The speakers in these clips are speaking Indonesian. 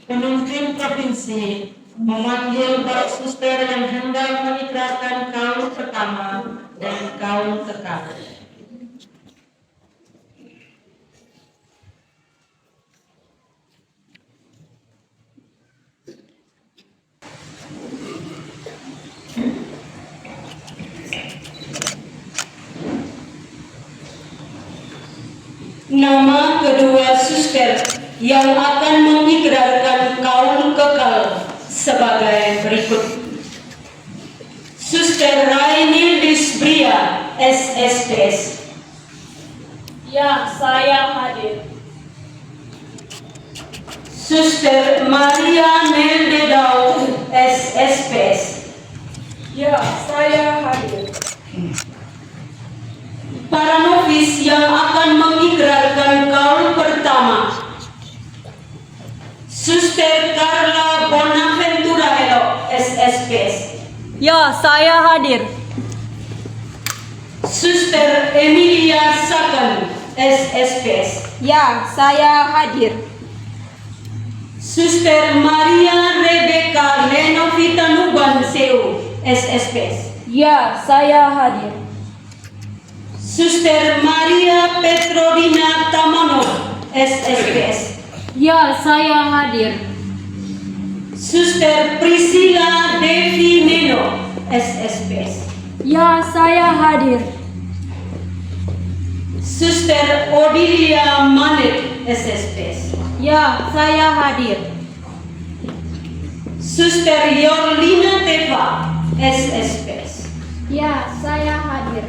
Pemimpin provinsi memanggil para suster yang hendak mengikrarkan kaul pertama dan kaul kekal. Nama kedua suster yang akan mengikrarkan kaul kekal sebagai berikut. Suster Rainildis Bria, SSPS. Ya, saya hadir. Suster Maria Neldedau, SSPS. Ya, saya hadir. Para novis yang akan mengikrarkan kaul pertama. Suster Carla Bonaventura Elo, SSPS. Ya, saya hadir. Suster Emilia Sakan, SSPS. Ya, saya hadir. Suster Maria Rebecca Lenovita Nuban Seu, SSPS. Ya, saya hadir. Suster Maria Petrodina Tamono, SSPS. Ya, saya hadir. Suster Priscilla Devi Neno, SSPS. Ya, saya hadir. Suster Odilia Manet, SSPS. Ya, saya hadir. Suster Yorlina Teva, SSPS. Ya, saya hadir.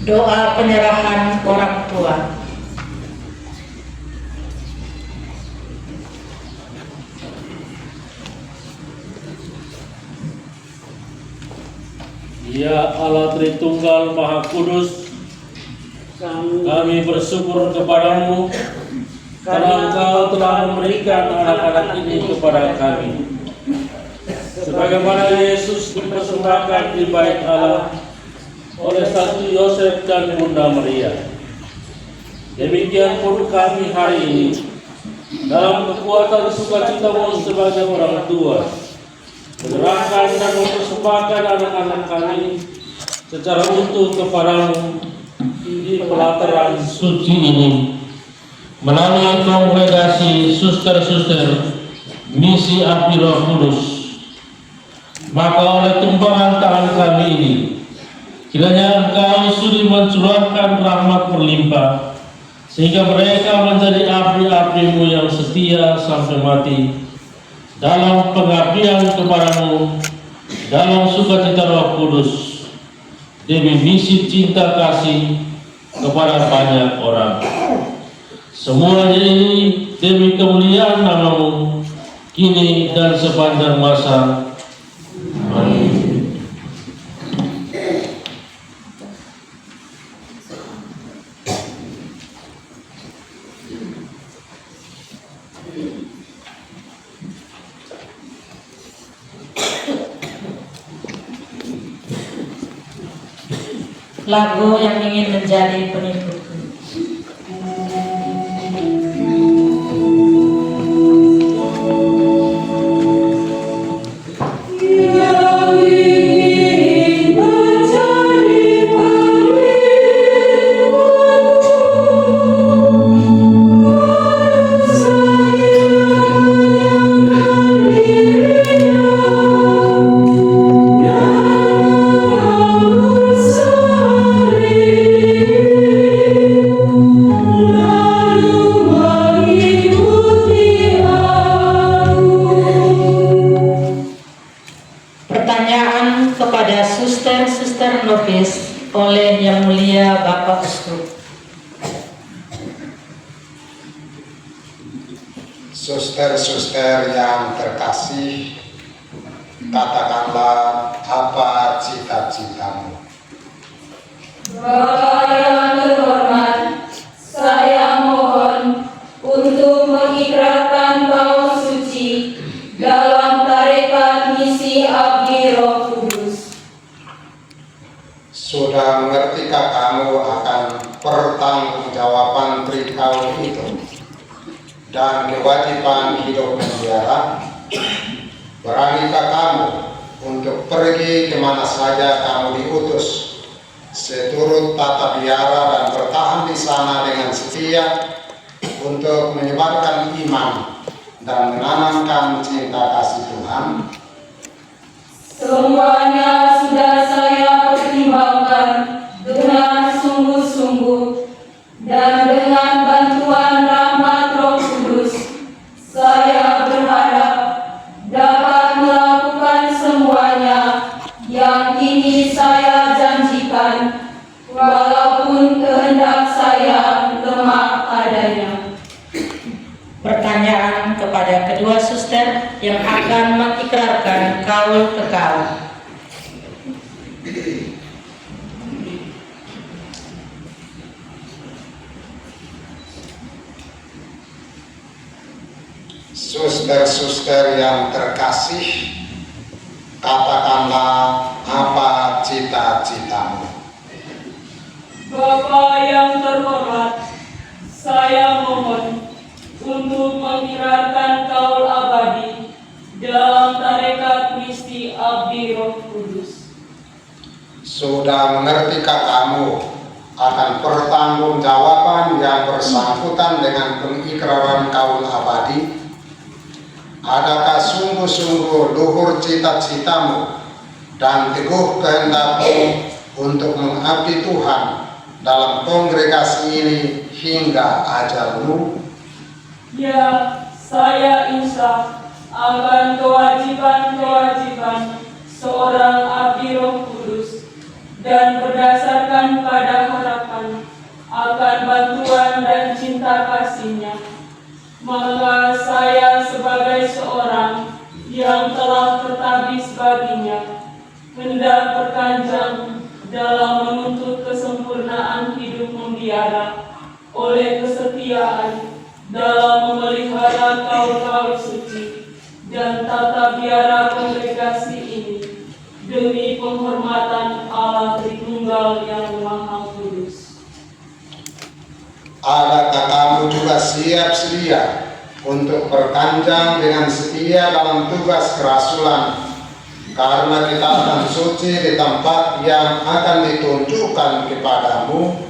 Doa penyerahan orang tua. Ya Allah Tritunggal Maha Kudus, kami bersyukur kepadamu karena Engkau telah memberikan anak-anak ini kepada kami. Sebagaimana Yesus dipersembahkan di bait Allah oleh Santo Yosef dan Bunda Maria. Demikian pun kami hari ini dalam kekuatan sukacitamu sebagai orang tua menyerahkan dan mempersembahkan anak-anak kami secara utuh kepadamu di pelataran suci ini melalui kongregasi suster-suster misi Abdi Roh Kudus. Maka oleh tumpangan tangan kami ini, kiranya Engkau sudi mencurahkan rahmat berlimpah sehingga mereka menjadi abdi-abdimu yang setia sampai mati dalam pengabdian kepadamu dalam sukacita Roh Kudus demi misi cinta kasih kepada banyak orang. Semuanya ini demi kemuliaan namamu kini dan sepanjang masa. Amin. Lagu yang ingin menjadi penipu. Suster Nobis oleh Yang Mulia Bapak Uskup. Suster-suster yang terkasih, katakanlah apa cita-citamu. Bapak yang terhormat, saya mohon untuk mengikrarkan kaum suci dalam tarekat misi Abdi Roh Kudus. Sudah mengertikah kamu akan pertanggungjawaban trikaun itu dan kewajiban hidup penjara? Beranikah kamu untuk pergi kemana saja kamu diutus, seturut tata biara dan bertahan di sana dengan setia untuk menyebarkan iman dan menanamkan cinta kasih Tuhan? Semuanya sudah saya pertimbangkan dengan sungguh-sungguh, dan dengan bantuan rahmat Roh Kudus, saya berharap dapat melakukan semuanya yang kini saya janjikan, walaupun kehendak saya lemah adanya. Pertanyaan kepada kedua suster yang akan mengikrarkan kaul ke kaul. Suster-suster yang terkasih, katakanlah apa cita-citamu. Bapak yang terhormat, saya mohon untuk mengikrarkan kaul abadi dalam tarekat misi Abdi Roh Kudus. Sudah mengertikah kamu akan pertanggungjawaban yang bersangkutan dengan pengikraran kaul abadi? Adakah sungguh-sungguh luhur cita-citamu dan teguh kehendakmu untuk mengabdi Tuhan dalam kongregasi ini hingga ajalmu? Ya, saya insaf akan kewajiban-kewajiban seorang Abdi Roh Kudus dan berdasarkan pada harapan akan bantuan dan cinta kasih-Nya, maka saya sebagai seorang yang telah tertabis baginya hendak berkanjang dalam menuntut kesempurnaan hidup membiara oleh kesetiaan dalam memelihara kaul-kaul suci dan tata biara kongregasi ini demi penghormatan Allah Tritunggal yang Maha Kudus. Adakah kamu juga siap sedia untuk berkanjang dengan setia dalam tugas kerasulan, karena kita akan suci di tempat yang akan ditunjukkan kepadamu?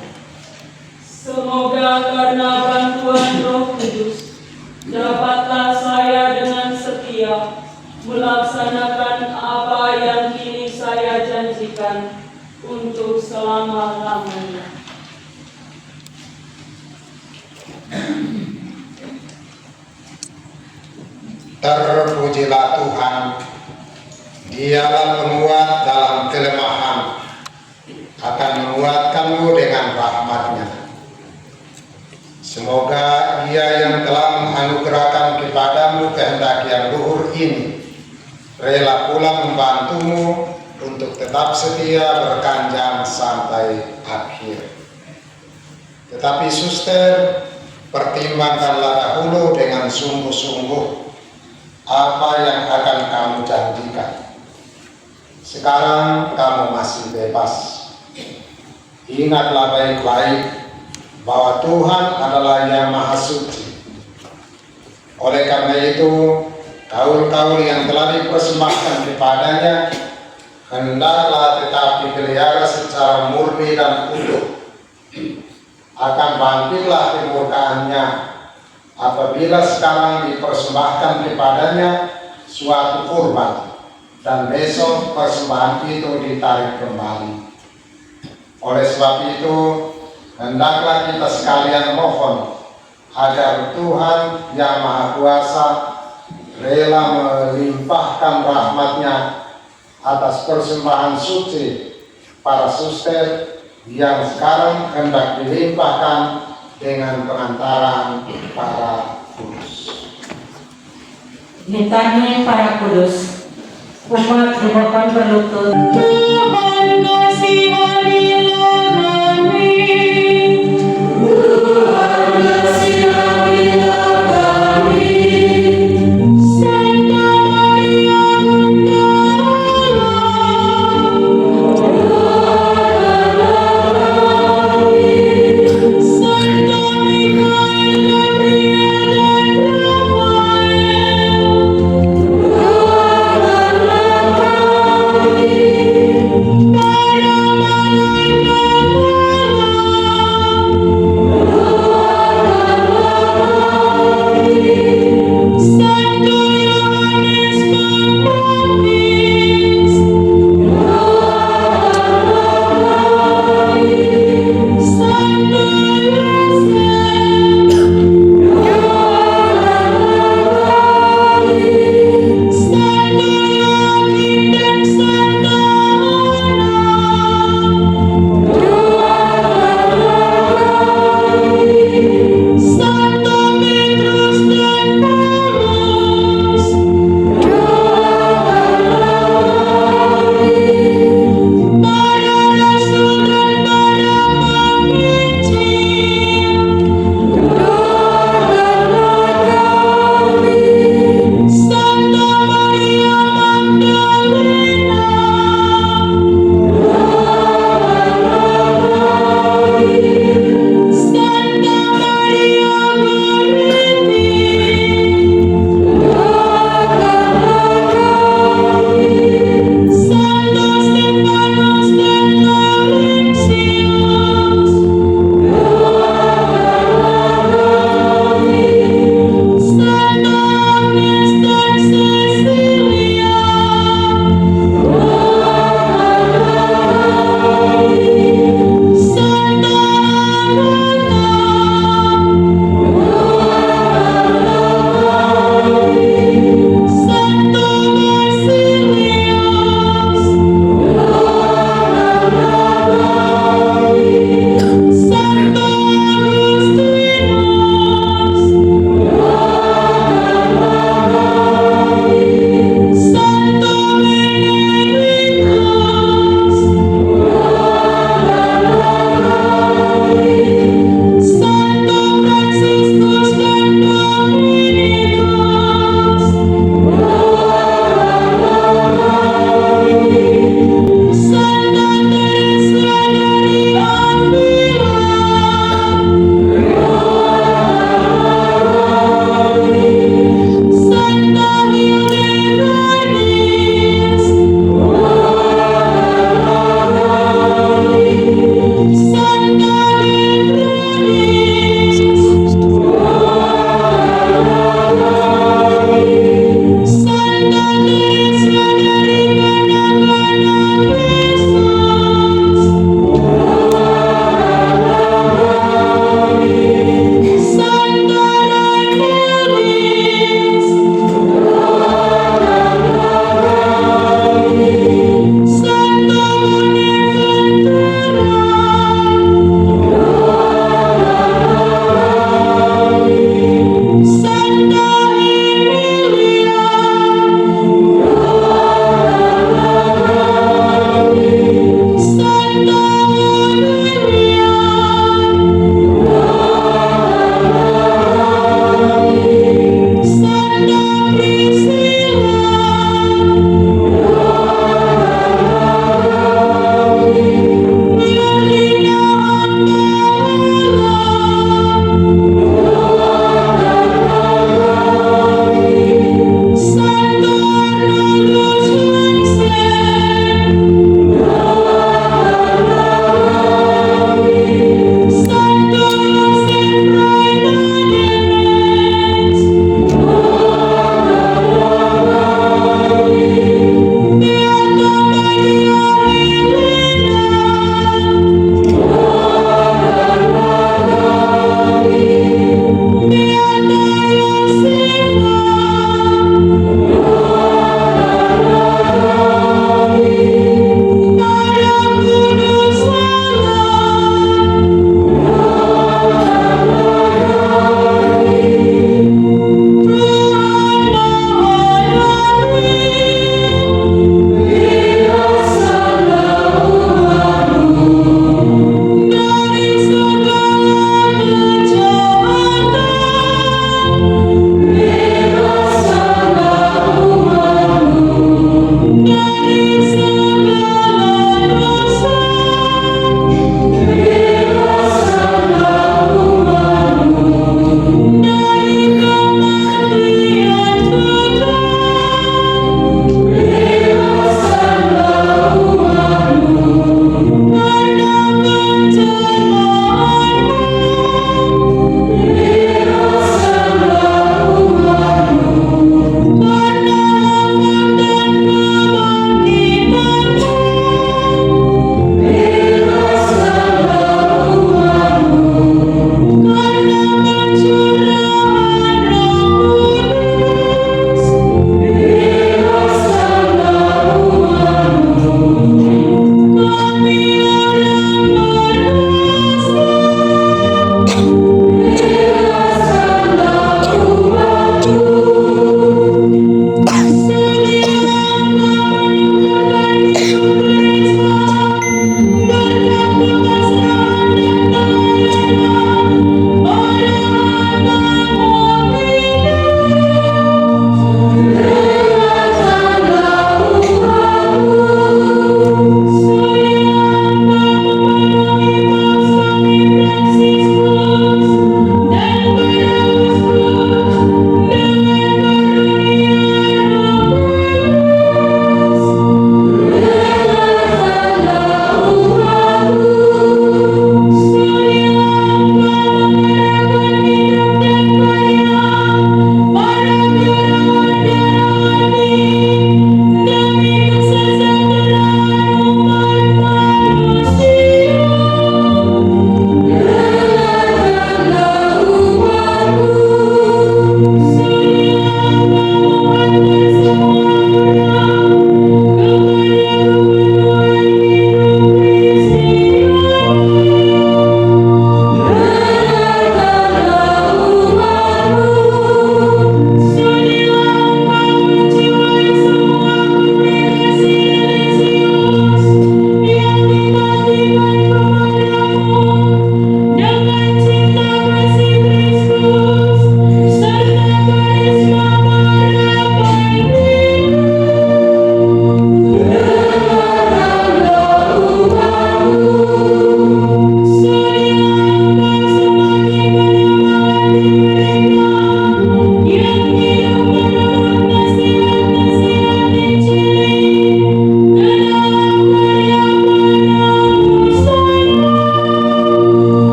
Semoga karena bantuan Roh Kudus dapatlah saya dengan setia melaksanakan apa yang kini saya janjikan untuk selama-lamanya. Terpujilah Tuhan, Dialah penguat dalam kelemahan, akan menguatkanmu dengan rahmat-Nya. Semoga Ia yang telah menganugerahkan kepadamu kehendak yang luhur ini rela pula membantumu untuk tetap setia berkanjang sampai akhir. Tetapi suster, pertimbangkanlah dahulu dengan sungguh-sungguh apa yang akan kamu janjikan. Sekarang kamu masih bebas. Ingatlah baik-baik bahwa Tuhan adalah yang Maha Suci. Oleh karena itu, kaul-kaul yang telah dipersembahkan kepadanya hendaklah tetap dipelihara secara murni dan utuh. Akan bangkitlah kemurkaannya apabila sekarang dipersembahkan kepadanya suatu kurban dan besok persembahan itu ditarik kembali. Oleh sebab itu, hendaklah kita sekalian mohon agar Tuhan yang Maha Kuasa rela melimpahkan rahmat-Nya atas persembahan suci para suster yang sekarang hendak dilimpahkan dengan pengantaran para kudus. Litanya para kudus, umat dimohon berlutut. Tuhan kasihanilah kami. Tuhan kasihanilah kami. Santa Maria Bunda Allah, doakanlah kami. Santa Mikael, Gabriel, dan Rafael, doakanlah kami. Para malaikat Allah,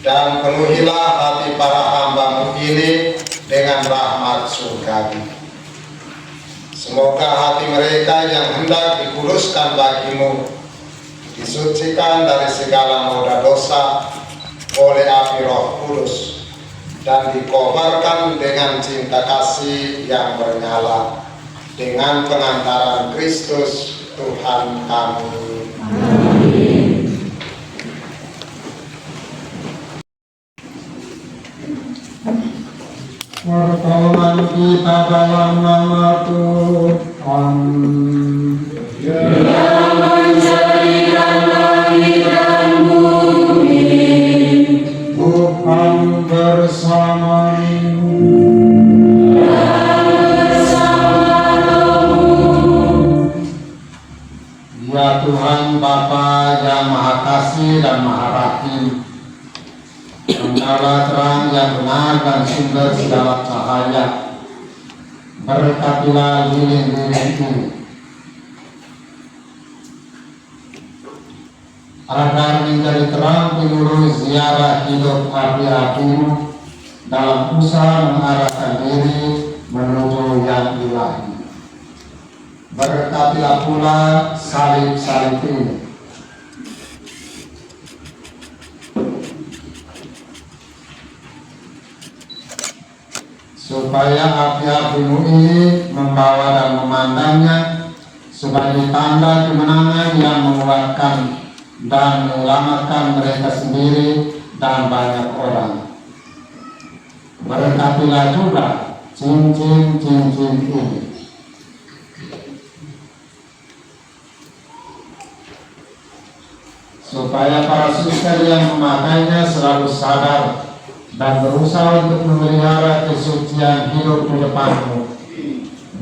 dan penuhilah hati para hamba-Mu ini dengan rahmat surgawi. Semoga hati mereka yang hendak dikuduskan bagi-Mu disucikan dari segala noda dosa oleh api Roh Kudus dan dikobarkan dengan cinta kasih yang bernyala dengan pengantaran Kristus Tuhan kami. Pertolongan kita dalam nama Tuhan. Yang menjadikan langit dan bumi. Tuhan bersama-Mu. Ya Tuhan Bapa yang Maha Kasih dan Maha Rahim, Engkaulah terang yang benar dan sumber segala cahaya. Berkatilah lilin-lilin ini, agar menjadi terang penyuluh ziarah hidup api-api-Mu dalam usaha mengarahkan diri menuju yang ilahi. Berkatilah pula salib-salib ini, supaya api-api-Mu ini membawa dan memandangnya sebagai tanda kemenangan yang menguatkan dan menyelamatkan mereka sendiri dan banyak orang. Berkatilah juga cincin-cincin ini, supaya para suster yang memakainya selalu sadar dan berusaha untuk memelihara kesucian hidup di depan-Mu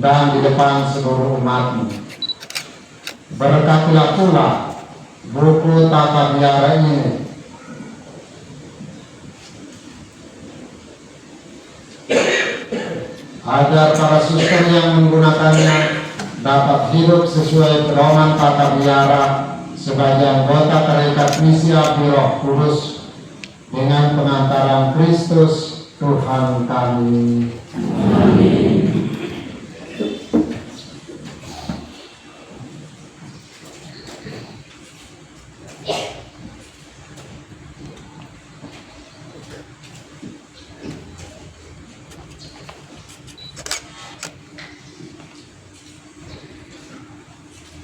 dan di depan seluruh umat-Mu. Berkatilah pula buku tata biara ini, agar para suster yang menggunakannya dapat hidup sesuai pedoman tata biara sebagai anggota tarekat misi api Roh Kudus dengan pengantaran Kristus Tuhan kami. Amin.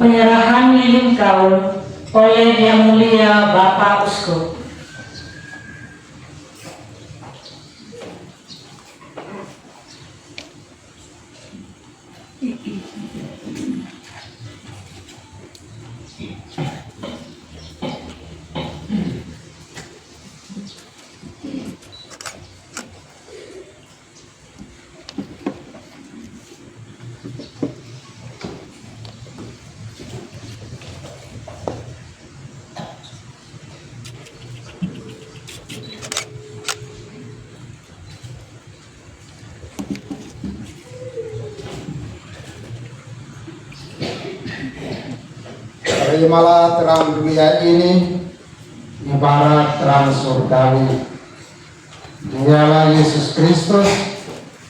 penyerahan lilin kaul oleh Yang Mulia Bapak Uskup. Terimalah terang dunia ini Ibarat terang surgawi, Dialah Yesus Kristus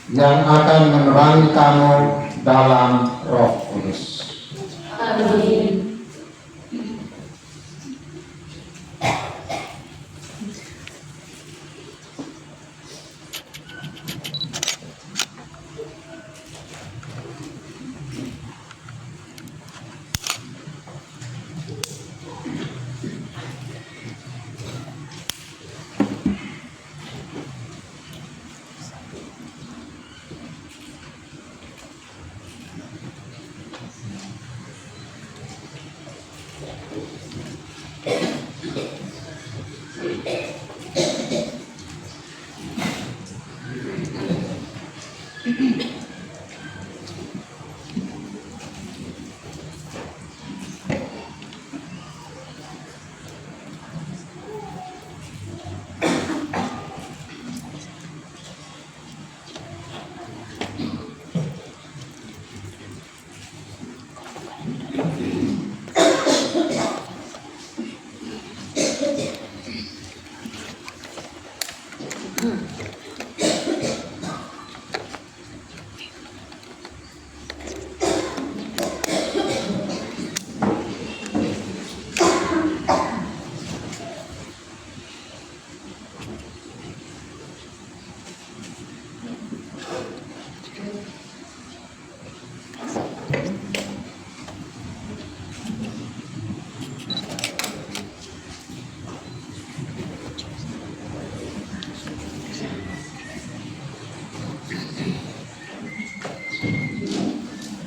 yang akan menerangi kamu dalam Roh Kudus. Amin.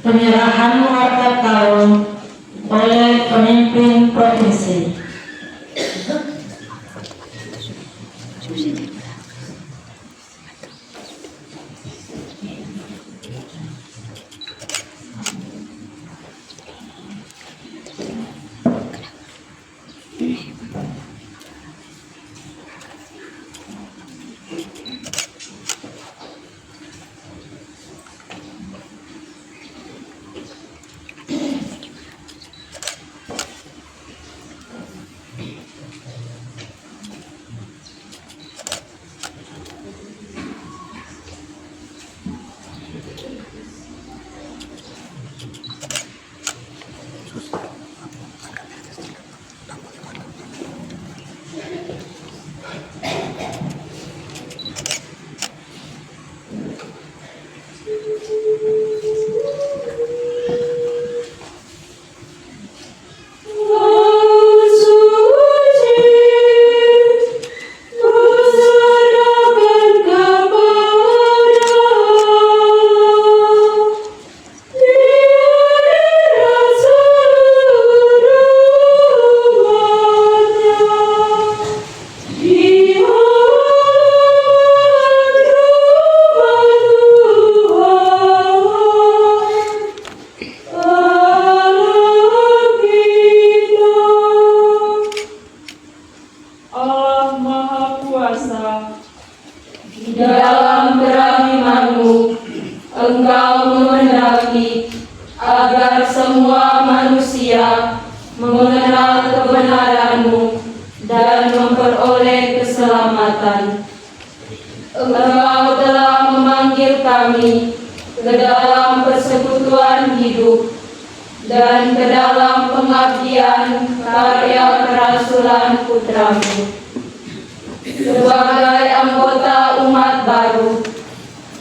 Penyerahan harta karun oleh pemimpin provinsi. mengenal kebenaran-Mu dan memperoleh keselamatan. Engkau telah memanggil kami ke dalam persekutuan hidup dan ke dalam pengabdian karya kerasulan Putra-Mu. Sebagai anggota umat baru,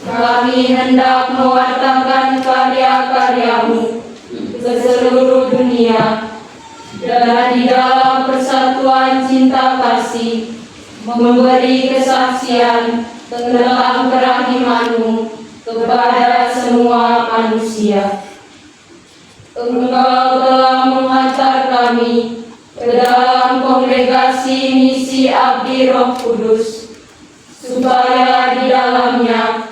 kami hendak mewartakan karya-karya-Mu ke seluruh dunia dan di dalam persatuan cinta kasih memberi kesaksian tentang kerahiman-Mu kepada semua manusia. Engkau telah menghantar kami ke dalam kongregasi misi Abdi Roh Kudus, supaya di dalamnya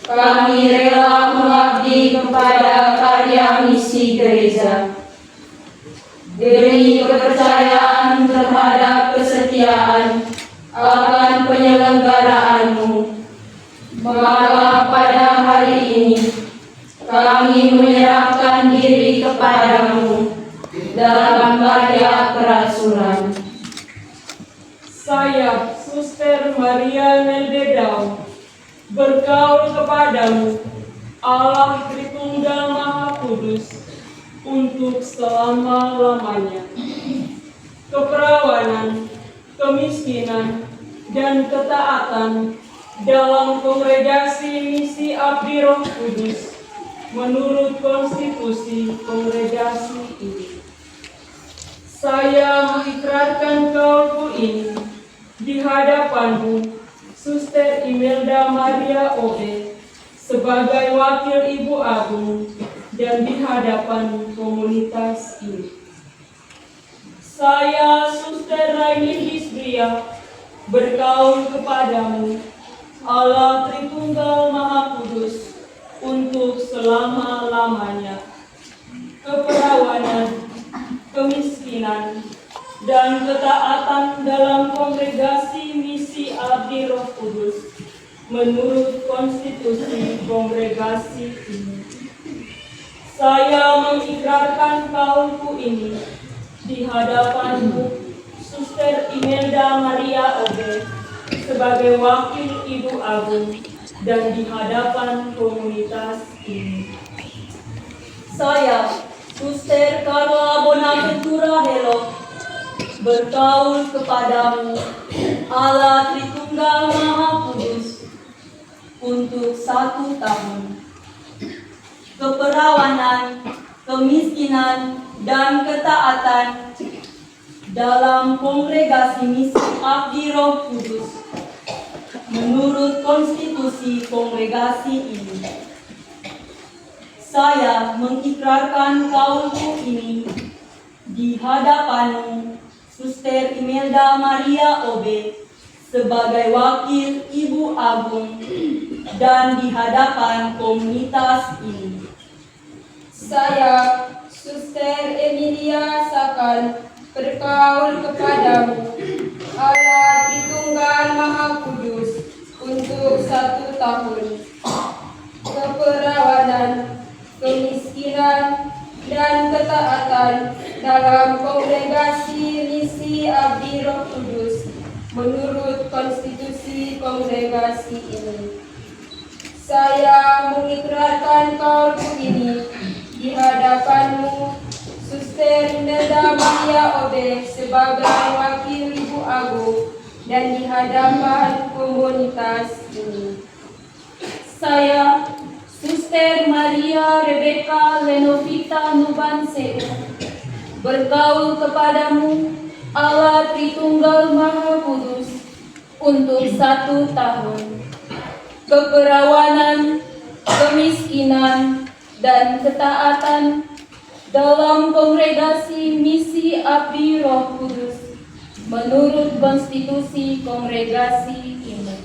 kami rela mengabdi kepada karya misi gereja. Demi kepercayaan terhadap kesetiaan akan penyelenggaraanmu, maka pada hari ini kami menyerahkan diri kepadamu dalam karya kerasulan. Saya, Suster Maria Meldedau, berkaul kepadamu, Allah Tritunggal Maha Kudus, untuk selama-lamanya. Keperawanan, kemiskinan, dan ketaatan dalam kongregasi misi Abdi Roh Kudus menurut konstitusi kongregasi ini. Saya mengikrarkan kaulku ini di hadapanmu, Suster Imelda Maria Obe, sebagai wakil Ibu Agung dan di hadapan komunitas ini. Saya, Suster Raini Hisbria, berkaul kepadamu, Allah Tritunggal Maha Kudus, untuk selama-lamanya. Keperawanan, kemiskinan, dan ketaatan dalam kongregasi misi Abdi Roh Kudus menurut konstitusi kongregasi ini. Saya mengikrarkan kaulku ini di hadapanmu, Suster Imelda Maria Obe, sebagai wakil Ibu Agung dan di hadapan komunitas ini. Saya, Suster Carla Bonaventura Helok, berkaul kepadamu Allah Tritunggal Maha Kudus untuk 1 tahun. Keperawanan, kemiskinan, dan ketaatan dalam kongregasi misi Abdi Roh Kudus menurut konstitusi kongregasi ini. Saya mengikrarkan kaulku ini di hadapanmu, Suster Imelda Maria Obe, sebagai wakil Ibu Agung dan di hadapan komunitas ini. Saya, Suster Emilia Sakan, berkaul kepadamu Allah Tritunggal Maha Kudus untuk 1 tahun. Keperawanan, kemiskinan, dan ketaatan dalam kongregasi misi Abdi Roh Kudus menurut konstitusi kongregasi ini. Saya mengikrarkan kaulku ini di hadapanmu, Suster Imelda Maria Obe, sebagai wakil Ibu Agung dan di hadapan komunitas ini. Saya, Suster Maria Rebecca Lenovita Nubanseu, bergaul kepadamu Allah Tritunggal Maha Kudus untuk 1 tahun. Keperawanan, kemiskinan, dan ketaatan dalam kongregasi misi Abdi Roh Kudus menurut konstitusi kongregasi ini.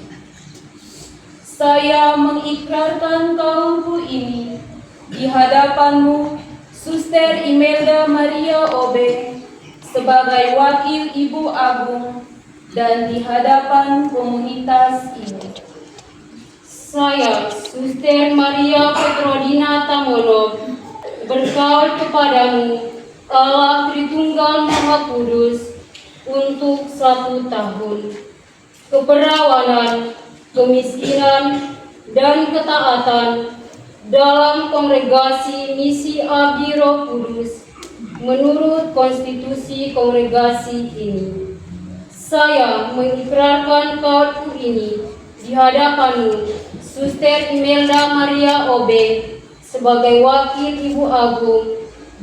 Saya mengikrarkan kaulku ini di hadapanmu, Suster Imelda Maria Obe, sebagai wakil Ibu Agung dan di hadapan komunitas ini. Saya, Suster Maria Petrodina Tamolo, berkaul kepadamu Allah Tritunggal Maha Kudus untuk 1 tahun. Keperawanan, kemiskinan, dan ketaatan dalam kongregasi misi Abdi Roh Kudus menurut konstitusi kongregasi ini. Saya mengikrarkan kaulku ini di hadapanmu, Suster Imelda Maria Obe, sebagai wakil Ibu Agung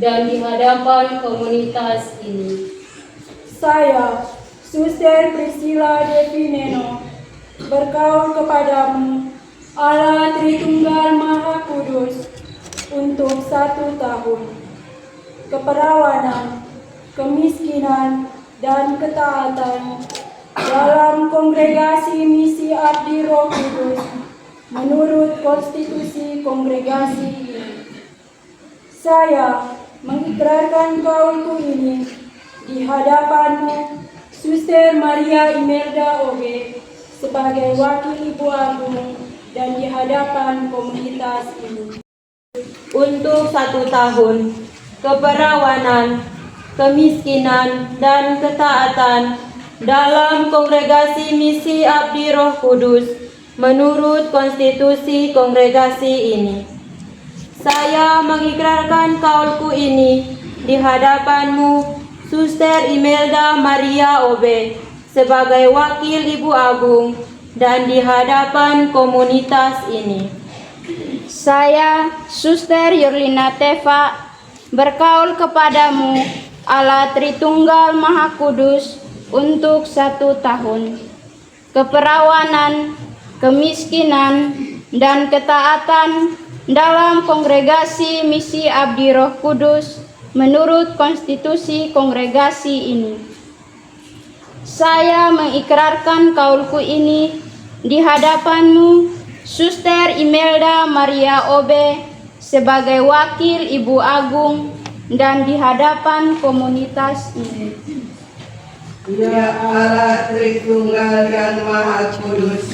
dan di hadapan komunitas ini. Saya, Suster Priscilla Devi Neno, berkaul kepadamu Allah Tritunggal Maha Kudus untuk 1 tahun. Keperawanan, kemiskinan, dan ketaatan dalam kongregasi misi Abdi Roh Kudus menurut konstitusi kongregasi ini. Saya mengikrarkan kaulku ini di hadapanmu, Suster Maria Imelda Obe, sebagai wakil Ibu Agung dan di hadapan komunitas ini. Untuk 1 tahun, keperawanan, kemiskinan, dan ketaatan dalam kongregasi misi Abdi Roh Kudus menurut konstitusi kongregasi ini. Saya mengikrarkan kaulku ini di hadapanmu, Suster Imelda Maria Obe, sebagai wakil Ibu Agung dan di hadapan komunitas ini. Saya, Suster Yurlina Teva, berkaul kepadamu Allah Tritunggal Maha Kudus untuk 1 tahun. Keperawanan, kemiskinan, dan ketaatan dalam kongregasi misi Abdi Roh Kudus menurut konstitusi kongregasi ini. Saya mengikrarkan kaulku ini di hadapanmu, Suster Imelda Maria Obe, sebagai wakil Ibu Agung dan di hadapan komunitas ini. Ya Allah Tritunggal dan Maha Kudus,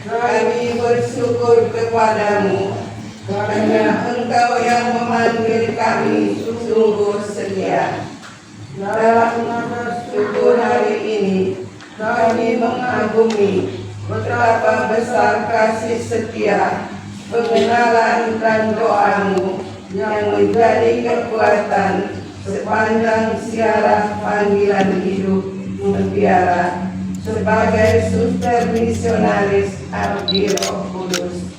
kami bersyukur kepadamu karena Engkau yang memanggil kami sungguh setia. Dalam syukur hari ini, Kami mengagumi betapa besar kasih setia, pengenalan dan doamu yang menjadi kekuatan sepanjang siaran panggilan hidup mutiara sebagai suster misionaris abdi Roh Kudus.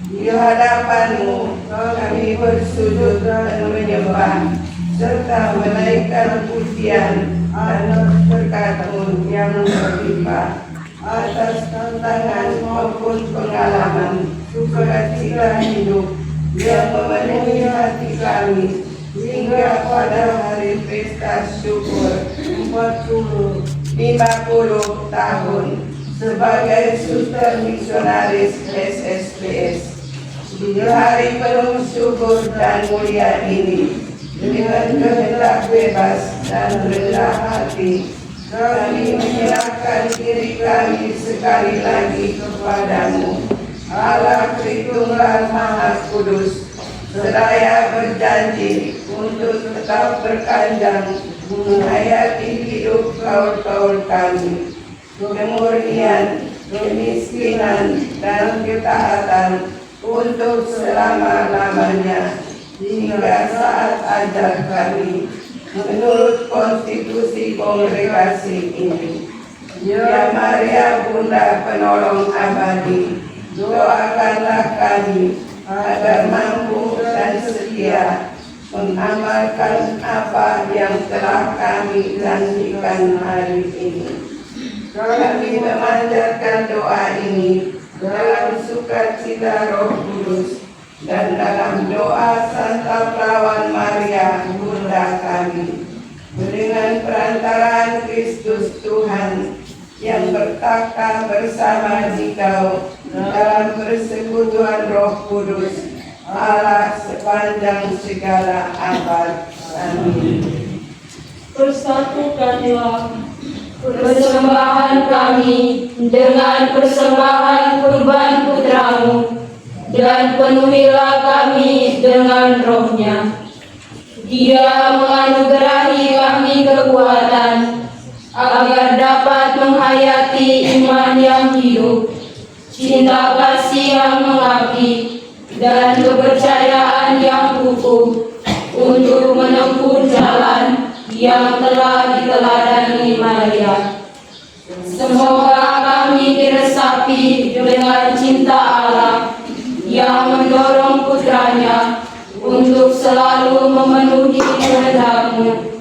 Di hadapanmu kami bersujud dan menyembah serta menaikkan pujian atas berkat-Mu yang berlimpah atas tantangan maupun pengalaman sukacita hidup yang memenuhi hati kami hingga pada hari pesta syukur 50 tahun sebagai suster misionaris SSPS. Di hari penuh syukur dan mulia ini, dengan kehendak bebas dan rendah hati, kami menyerahkan diri kami sekali lagi kepadamu, Allah Tritunggal Maha Kudus, seraya berjanji untuk tetap berkanjang menghayati hidup kaul-kaul kami, kemurnian, kemiskinan, dan ketaatan untuk selama-lamanya hingga saat ajal kami menurut konstitusi kongregasi ini. Ya Maria Bunda Penolong Abadi, doakanlah kami agar mampu dan setia mengamalkan apa yang telah kami janjikan hari ini. Kami memanjatkan doa ini dalam sukacita Roh Kudus dan dalam doa Santa Perawan Maria Bunda kami, dengan perantaraan Kristus Tuhan yang bertakhta bersama Dikau dalam persekutuan Roh Kudus Allah sepanjang segala abad. Amin. Persatukanlah Persembahan kami dengan persembahan kurban putramu, dan penuhilah kami dengan rohnya. Dia menganugerahi kami kekuatan agar dapat menghayati iman yang hidup, cinta kasih yang mengabdi, dan kepercayaan yang kukuh untuk menempuh jalan yang telah diteladani Maria. Semoga kami diresapi dengan cinta Allah yang mendorong putranya untuk selalu memenuhi kehendak-Mu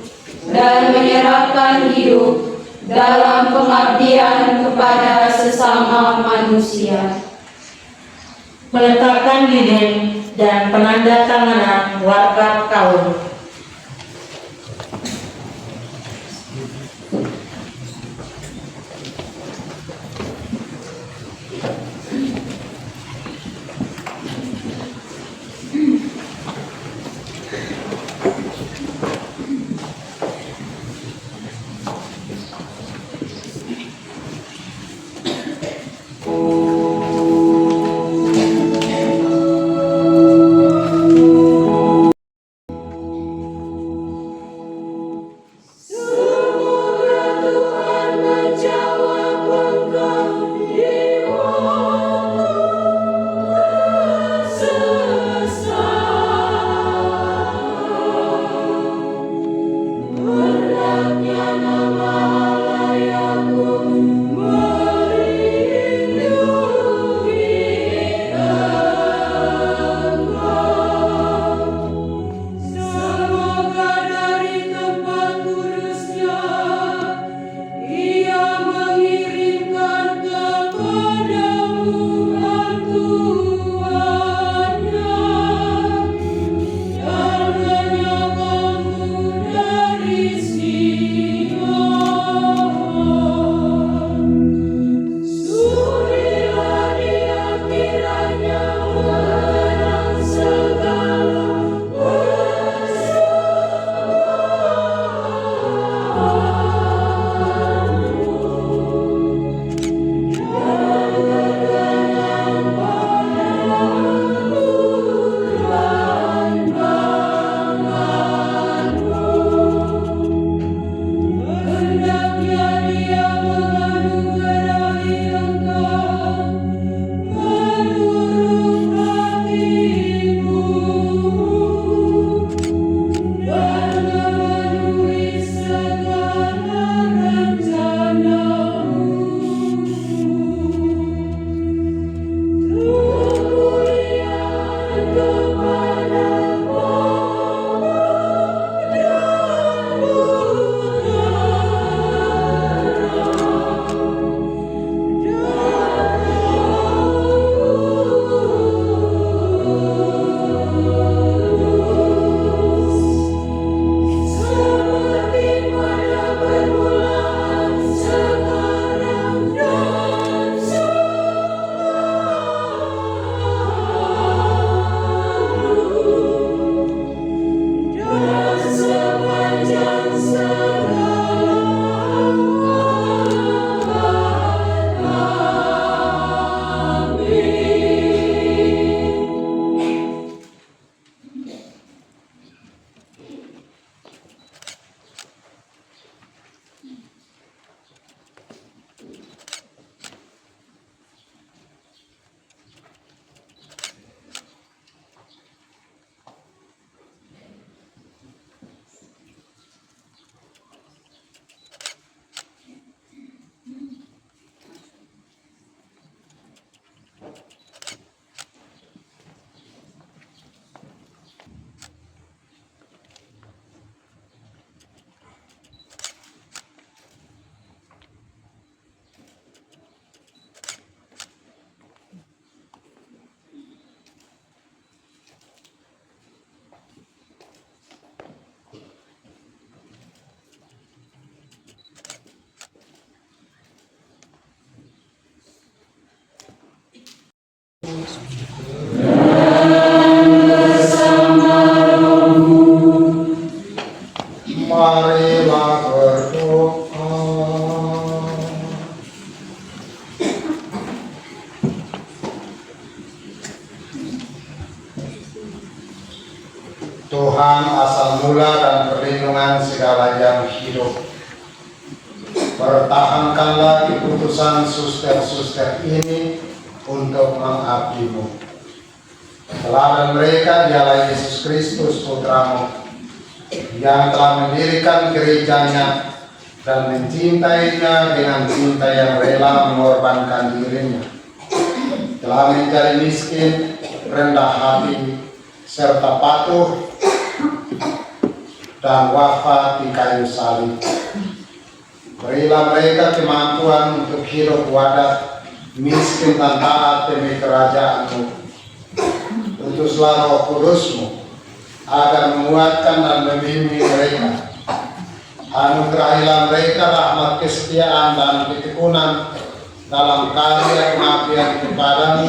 dan menyerahkan hidup dalam pengabdian kepada sesama manusia. meletakkan lilin dan penanda tanganan warga kaum. Tuhan asal mula dan perlindungan segala yang hidup, pertahankanlah keputusan suster-suster ini untuk mengabdi-Mu. Teladan mereka ialah Yesus Kristus Putra-Mu, yang telah mendirikan gerejanya dan mencintainya dengan cinta yang rela mengorbankan dirinya. Telah menjadi miskin, rendah hati, serta patuh dan wafat di kayu salib. Berilah mereka kemampuan untuk hidup wadas, miskin dan taat demi kerajaan-Mu. Utuslah Roh Kudus-Mu agar menguatkan dan membimbing mereka. Anugerahilah mereka rahmat kesetiaan dan ketekunan dalam karya pengabdian kepadamu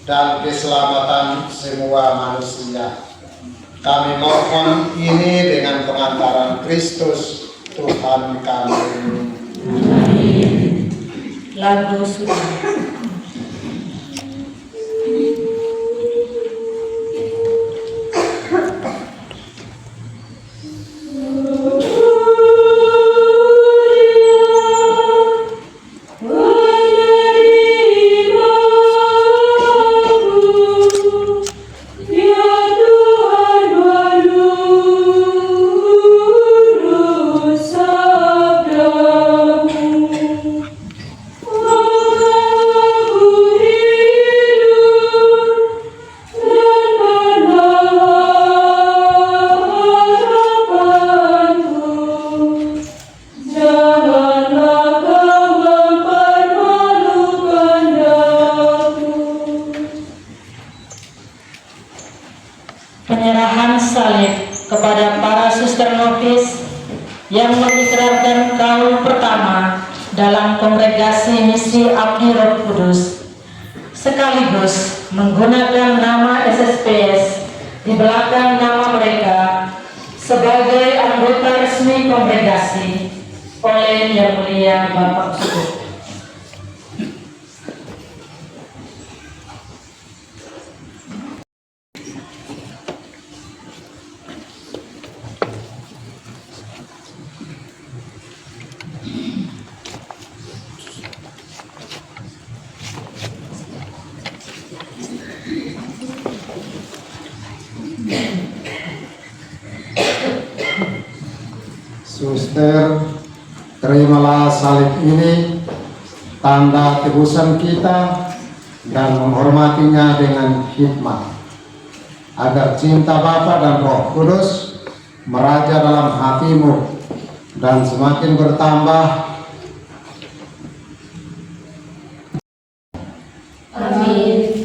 dan keselamatan semua manusia. Kami mohon ini dengan pengantaran Kristus Tuhan kami. Lagu suci. Penyerahan salib kepada para suster nofis yang mengikrarkan kaul pertama dalam kongregasi misi Abdi Roh Kudus, sekaligus menggunakan nama SSPS di belakang nama mereka sebagai anggota resmi kongregasi oleh Yang Mulia Bapak Suku. Suster, terimalah salib ini, tanda tebusan kita, dan menghormatinya dengan hikmat, agar cinta Bapa dan Roh Kudus meraja dalam hatimu dan semakin bertambah. Amin.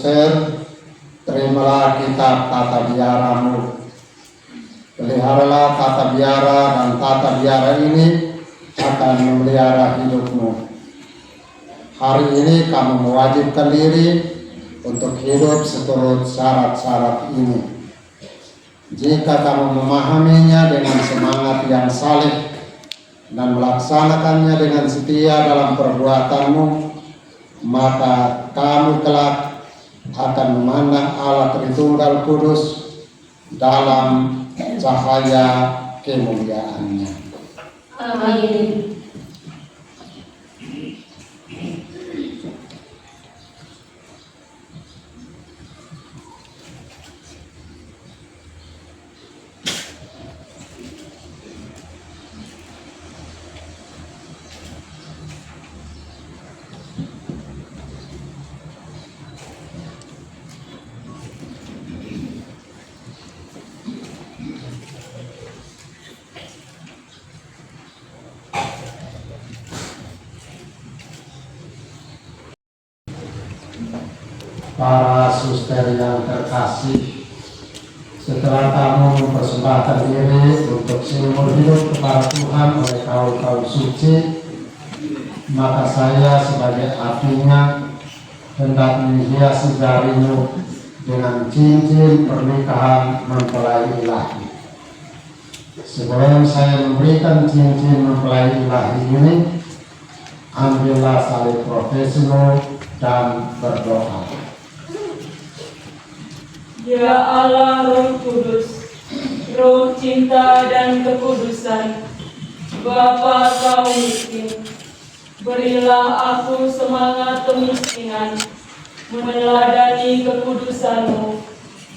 Suster, terimalah kitab tata biaramu. Peliharalah tata biara, dan tata biara ini akan memelihara hidupmu. Hari ini kamu mewajibkan diri untuk hidup seturut syarat-syarat ini. Jika kamu memahaminya dengan semangat yang saleh dan melaksanakannya dengan setia dalam perbuatanmu, maka kamu kelak akan memandang Allah Tritunggal Kudus dalam cahaya kemuliaannya. Amin. para suster yang terkasih, setelah kamu mempersembahkan diri untuk seumur hidup kepada Tuhan oleh kaul-kaul suci, maka saya sebagai abdinya hendak menghiasi jarimu dengan cincin pernikahan mempelai ilahi. Sebelum saya memberikan cincin mempelai ilahi ini, ambillah salib profesimu dan berdoa. Ya Allah Roh Kudus, Roh cinta dan kekudusan, Bapa kau miskin, berilah aku semangat kemiskinan, meneladani kekudusan-Mu,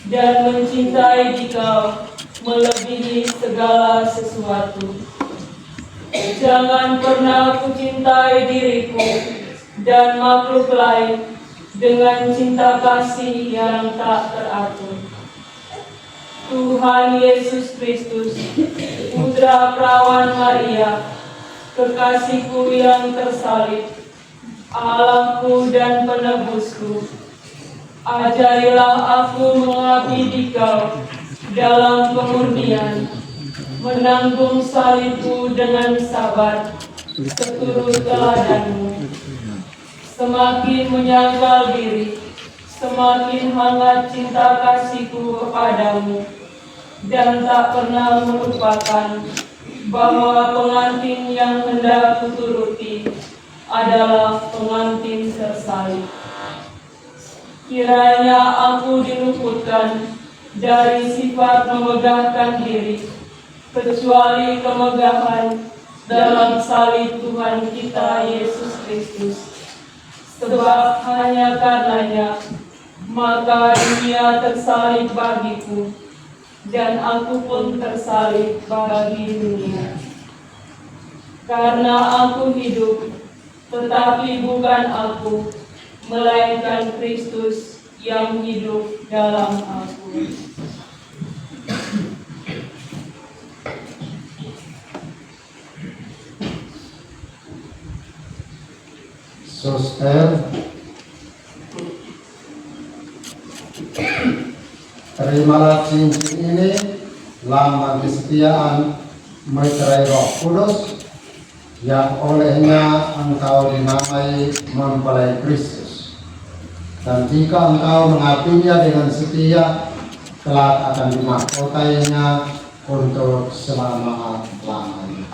dan mencintai Dikau melebihi segala sesuatu. Jangan pernah kucintai diriku dan makhluk lain dengan cinta kasih yang tak teratur. Tuhan Yesus Kristus, Putra Perawan Maria, kekasihku yang tersalib, Allahku dan penebusku, ajarilah aku mengabdi Dikau dalam kemurnian, menanggung salibku dengan sabar, seturut teladan-Mu. Semakin menyangkal diri, semakin hangat cinta kasihku kepadamu, dan tak pernah melupakan bahwa pengantin yang hendak kuturuti adalah pengantin tersalib. Kiranya aku diluputkan dari sifat memegahkan diri, kecuali kemegahan dalam salib Tuhan kita Yesus Kristus. Sebab hanya karenanya, maka dunia tersalib bagiku, dan aku pun tersalib bagi dunia. Karena aku hidup, tetapi bukan aku, melainkan Kristus yang hidup dalam aku. Suster, terimalah cincin ini, lambang kesetiaan meterai Roh Kudus, yang olehnya engkau dinamai mempelai Kristus. Dan jika engkau mengabdinya dengan setia, kelak akan dimahkotainya untuk selama-lamanya.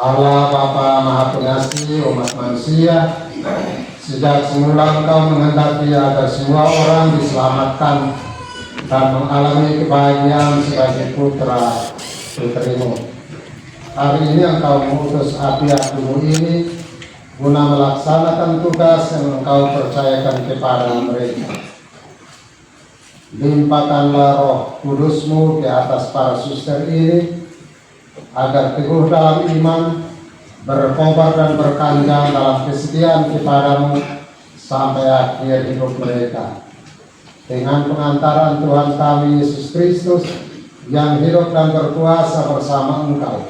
Allah Bapa Maha Pengasih umat manusia, sejak semula Engkau menghendaki agar semua orang diselamatkan dan mengalami kebahagiaan sebagai putra putrimu. Hari ini Engkau mengutus abdi-abdimu ini guna melaksanakan tugas yang Engkau percayakan kepada mereka. Limpahkanlah Roh Kudus-Mu di atas para suster ini, agar teguh dalam iman, berkobar dan berkanjang dalam kesetiaan kepadamu sampai akhir hidup mereka. Dengan pengantaran Tuhan kami Yesus Kristus, yang hidup dan berkuasa bersama Engkau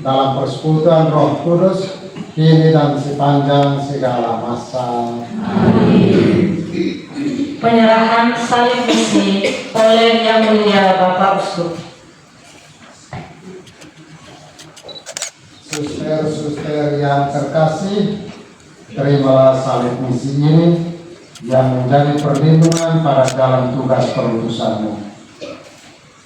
dalam persekutuan Roh Kudus, kini dan sepanjang segala masa. Amin. Penyerahan salib misi oleh Yang Mulia Bapak Uskup. Suster-suster yang terkasih, terimalah salib misi ini yang menjadi perlindungan pada dalam tugas perutusanmu.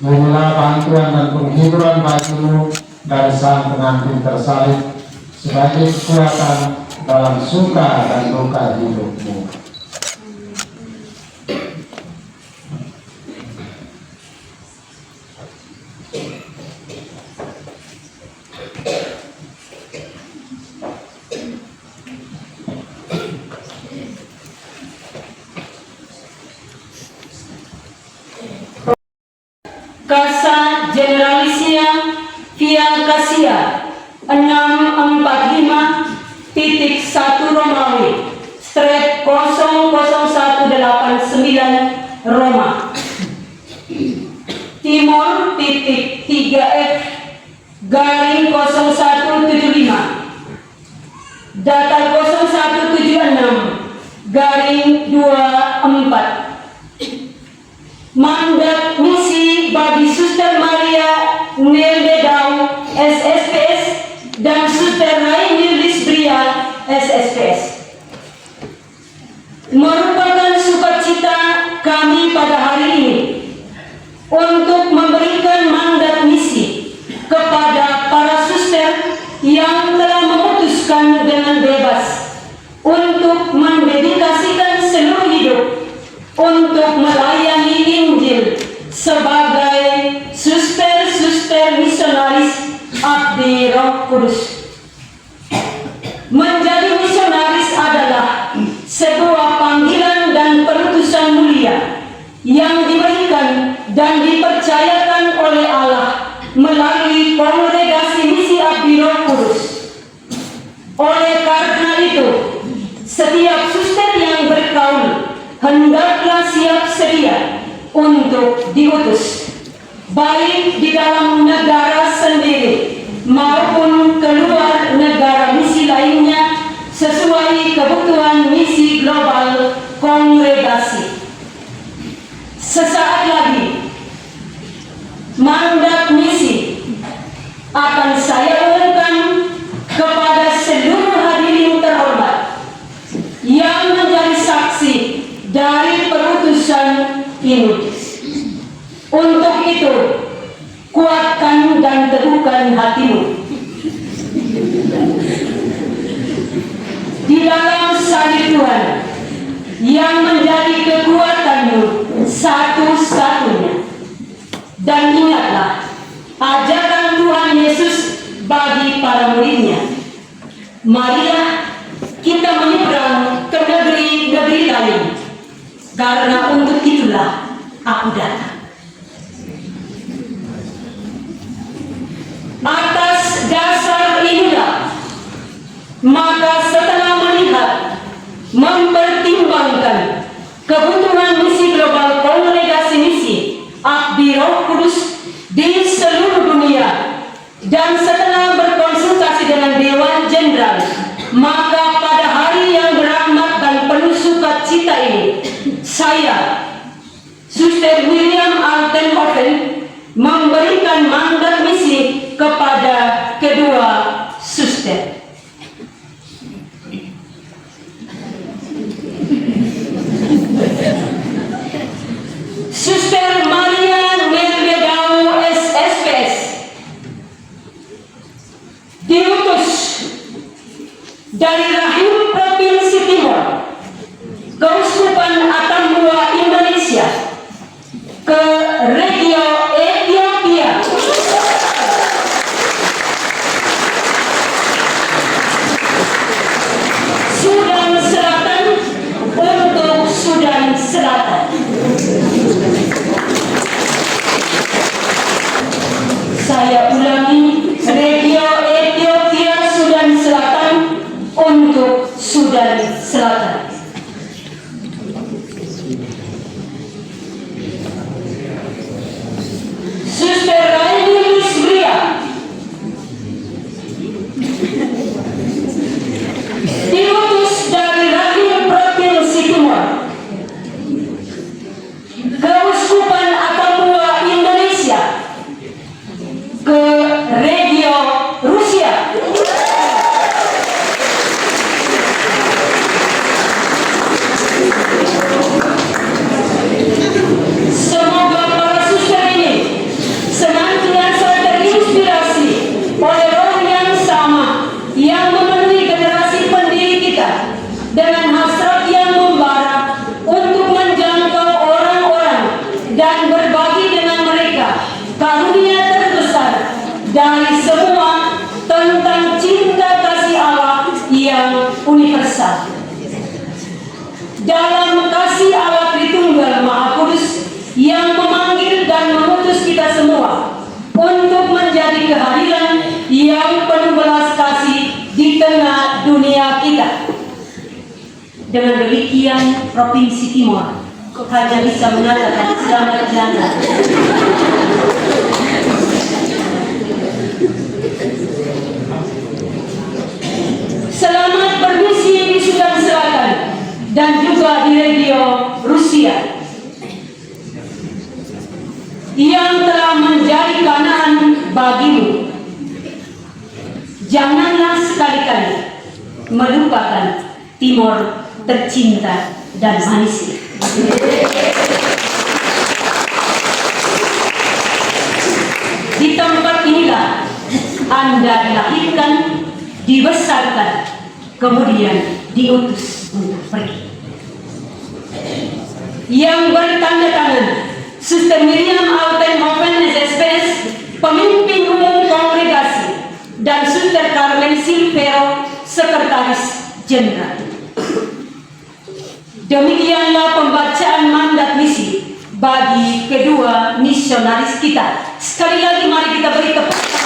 Inilah bantuan dan penghiburan bagimu dari sang pengantin tersalib sebagai kekuatan dalam suka dan duka hidupmu. Kasat generalisnya via Kasia 645.1 Romawi straight 00189 Roma. Timur titik 3F garing 0175 datar 0176 garing 24. Mandat misi bagi Suster Maria Neldedau SSPS dan Suster Raini Lisbria SSPS. Merupakan sukacita kami pada hari ini untuk memberikan mandat misi kepada para suster yang telah memutuskan dengan bebas untuk mendedikasikan seluruh hidup untuk melayani Injil sebagai suster-suster misionaris Abdi Roh Kudus. Menjadi misionaris adalah sebuah panggilan dan perutusan mulia yang diberikan dan dipercayakan oleh Allah melalui Kongregasi Misi Abdi Roh Kudus. Oleh karena itu, setiap suster yang berkaul hendaklah siap sedia untuk diutus, baik di dalam negara sendiri maupun keluar negara misi lainnya sesuai kebutuhan misi global kongregasi. Sesaat lagi mandat misi akan saya umumkan kepada seluruh hadirin terhormat yang menjadi saksi dari perutusan ini. Untuk itu, kuatkan dan teguhkan hatimu di dalam salib Tuhan yang menjadi kekuatanmu satu-satunya. Dan ingatlah ajaran Tuhan Yesus bagi para muridnya. Marilah kita menyeberang ke negeri-negeri lain, karena untuk itulah aku datang. Atas dasar inilah, maka setelah melihat, mempertimbangkan kebutuhan misi global kongregasi misi Abdi Roh Kudus di seluruh dunia, dan setelah berkonsultasi dengan Dewan Jenderal, maka pada hari yang berahmat dan penuh sukacita ini, saya, Suster William Altenhoven, memberikan mandat misi kepada kedua suster. Suster Maria Neldedau SSPS diutus dari rahim Provinsi Timur, Keuskupan Atambua Indonesia, ke Regio Ethiopia Sudan Selatan untuk Sudan Selatan. Saya ulangi, Regio Ethiopia Sudan Selatan untuk Sudan Selatan. Suster Raini Lisbria diutus dari rahim Provinsi Timur, Keuskupan Atambua Indonesia, ke Regio Rusia. Semoga para suster ini senantiasa terinspirasi oleh roh yang sama yang memenuhi generasi pendiri kita dengan hasrat yang membara untuk menjangkau orang-orang dan berbagi dengan mereka karunia terbesar dari semua tentang cinta kasih Allah yang universal. Dalam kasih Allah Tritunggal Maha Kudus yang memanggil dan mengutus kita semua untuk menjadi kehadiran yang penuh belas kasih di tengah dunia kita. Dengan demikian, Provinsi Timor hanya bisa mengatakan selamat jalan. Selamat bermisi di Sudan Selatan dan juga di regio Rusia yang telah menjadi kanaan bagimu. Janganlah sekali-kali melupakan Timor tercinta dan manis. Di tempat inilah Anda dilahirkan, dibesarkan, kemudian diutus untuk pergi. Yang bertanda tangan Suster Miriam Altenhoven SSPS, pemimpin umum kongregasi, dan Suster Carmen Silvero, sekretaris jenderal. Demikianlah pembacaan mandat misi bagi kedua misionaris kita. Sekali lagi mari kita beri tepuk tangan.